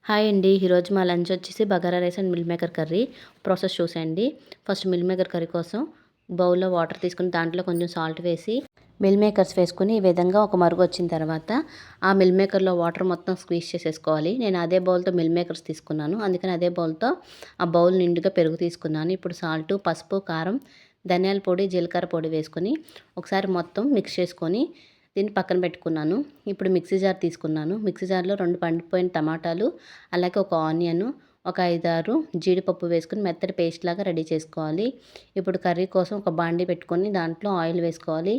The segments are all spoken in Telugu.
హాయ్ అండి. ఈరోజు మా లంచ్ వచ్చేసి bagara rice and meal maker curry. Process చూసేయండి. ఫస్ట్ మిల్ మేకర్ కర్రీ కోసం బౌల్‌లో వాటర్ తీసుకొని దాంట్లో కొంచెం సాల్ట్ వేసి మిల్ మేకర్స్ వేసుకొని ఈ విధంగా ఒక మరుగు వచ్చిన తర్వాత ఆ మిల్ మేకర్‌లో వాటర్ మొత్తం స్క్వీజ్ చేసేసుకోవాలి. నేను అదే బౌల్‌తో మిల్ మేకర్స్ తీసుకున్నాను. అందుకని అదే బౌల్‌తో ఆ బౌల్ నిండుగా పెరుగు తీసుకున్నాను. ఇప్పుడు సాల్టు, పసుపు, కారం, ధనియాల పొడి, జీలకర్ర పొడి వేసుకొని ఒకసారి మొత్తం మిక్స్ చేసుకొని దీన్ని పక్కన పెట్టుకున్నాను. ఇప్పుడు మిక్సీ జార్ తీసుకున్నాను. మిక్సీ జార్‌లో 2 పండిపోయిన టమాటాలు, అలాగే ఒక ఆనియన్, ఒక 5, 6 జీడిపప్పు వేసుకొని మెత్తటి పేస్ట్ లాగా రెడీ చేసుకోవాలి. ఇప్పుడు కర్రీ కోసం ఒక బాండీ పెట్టుకొని దాంట్లో ఆయిల్ వేసుకోవాలి.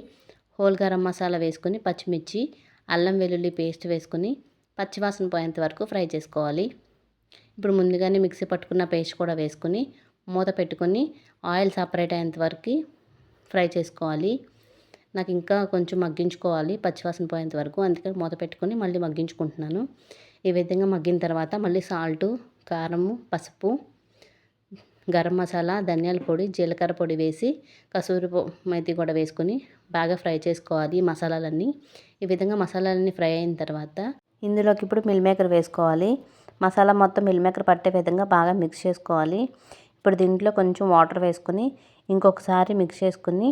హోల్ గరం మసాలా వేసుకొని పచ్చిమిర్చి, అల్లం వెల్లుల్లి పేస్ట్ వేసుకొని పచ్చివాసన పోయేంత వరకు ఫ్రై చేసుకోవాలి. ఇప్పుడు ముందుగానే మిక్సీ పట్టుకున్న పేస్ట్ కూడా వేసుకొని మూత పెట్టుకొని ఆయిల్ సపరేట్ అయ్యేంత వరకు ఫ్రై చేసుకోవాలి. నాకు ఇంకా కొంచెం మగ్గించుకోవాలి పచ్చివాసన పోయేంత వరకు. అందుకని మూత పెట్టుకొని మళ్ళీ మగ్గించుకుంటున్నాను. ఈ విధంగా మగ్గిన తర్వాత మళ్ళీ సాల్టు, కారము, పసుపు, గరం మసాలా, ధనియాల పొడి, జీలకర్ర పొడి వేసి కసూరి మేతి కూడా వేసుకొని బాగా ఫ్రై చేసుకోవాలి ఈ మసాలాలన్నీ. ఈ విధంగా మసాలాలన్నీ ఫ్రై అయిన తర్వాత ఇందులోకి ఇప్పుడు మిల్ మేకర్ వేసుకోవాలి. మసాలా మొత్తం మిల్ మేకర్ పట్టే విధంగా బాగా మిక్స్ చేసుకోవాలి. ఇప్పుడు దీంట్లో కొంచెం వాటర్ వేసుకొని ఇంకొకసారి మిక్స్ చేసుకుని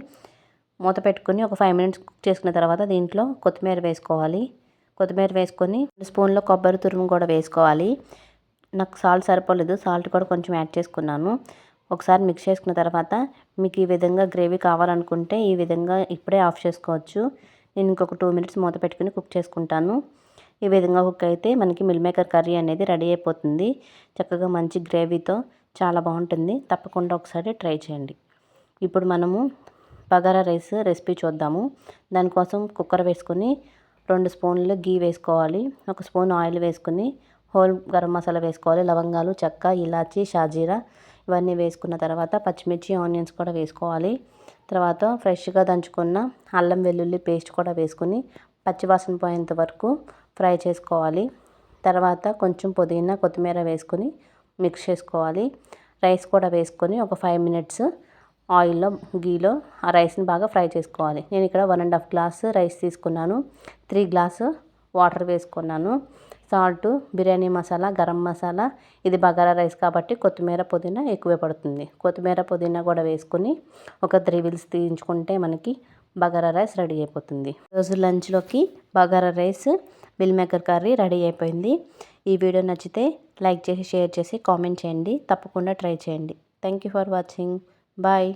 మూత పెట్టుకొని ఒక 5 మినిట్స్ కుక్ చేసుకున్న తర్వాత దీంట్లో కొత్తిమీర వేసుకోవాలి. కొత్తిమీర వేసుకొని స్పూన్లో కొబ్బరి తురుము కూడా వేసుకోవాలి. నాకు సాల్ట్ సరిపోలేదు, సాల్ట్ కూడా కొంచెం యాడ్ చేసుకున్నాను. ఒకసారి మిక్స్ చేసుకున్న తర్వాత మీకు ఈ విధంగా గ్రేవీ కావాలనుకుంటే ఈ విధంగా ఇప్పుడే ఆఫ్ చేసుకోవచ్చు. నేను ఇంకొక 2 మినిట్స్ మూత పెట్టుకుని కుక్ చేసుకుంటాను. ఈ విధంగా కుక్ అయితే మనకి మిల్ మేకర్ కర్రీ అనేది రెడీ అయిపోతుంది. చక్కగా మంచి గ్రేవీతో చాలా బాగుంటుంది. తప్పకుండా ఒకసారి ట్రై చేయండి. ఇప్పుడు మనము బగారా రైస్ రెసిపీ చూద్దాము. దానికోసం కుక్కర్ వేసుకొని 2 స్పూన్లు గీ వేసుకోవాలి. 1 స్పూన్ ఆయిల్ వేసుకొని హోల్ గరం మసాలా వేసుకోవాలి. లవంగాలు, చెక్క, ఇలాచి, షాజీరా ఇవన్నీ వేసుకున్న తర్వాత పచ్చిమిర్చి, ఆనియన్స్ కూడా వేసుకోవాలి. తర్వాత ఫ్రెష్గా దంచుకున్న అల్లం వెల్లుల్లి పేస్ట్ కూడా వేసుకొని పచ్చివాసన పోయేంత వరకు ఫ్రై చేసుకోవాలి. తర్వాత కొంచెం పుదీనా, కొత్తిమీర వేసుకొని మిక్స్ చేసుకోవాలి. రైస్ కూడా వేసుకొని ఒక 5 మినిట్స్ ఆయిల్లో, గీలో ఆ రైస్ని బాగా ఫ్రై చేసుకోవాలి. నేను ఇక్కడ 1.5 గ్లాస్ రైస్ తీసుకున్నాను. 3 గ్లాస్ వాటర్ వేసుకున్నాను. సాల్ట్, బిర్యానీ మసాలా, గరం మసాలా, ఇది బగారా రైస్ కాబట్టి కొత్తిమీర, పుదీనా ఎక్కువే పడుతుంది. కొత్తిమీర, పుదీనా కూడా వేసుకొని ఒక 3 విజిల్స్ తీయించుకుంటే మనకి బగారా రైస్ రెడీ అయిపోతుంది. రోజు లంచ్లోకి bagara rice, meal maker curry ready అయిపోయింది. ఈ వీడియో నచ్చితే లైక్ చేసి, షేర్ చేసి, కామెంట్ చేయండి. తప్పకుండా ట్రై చేయండి. Thank you for watching. Bye.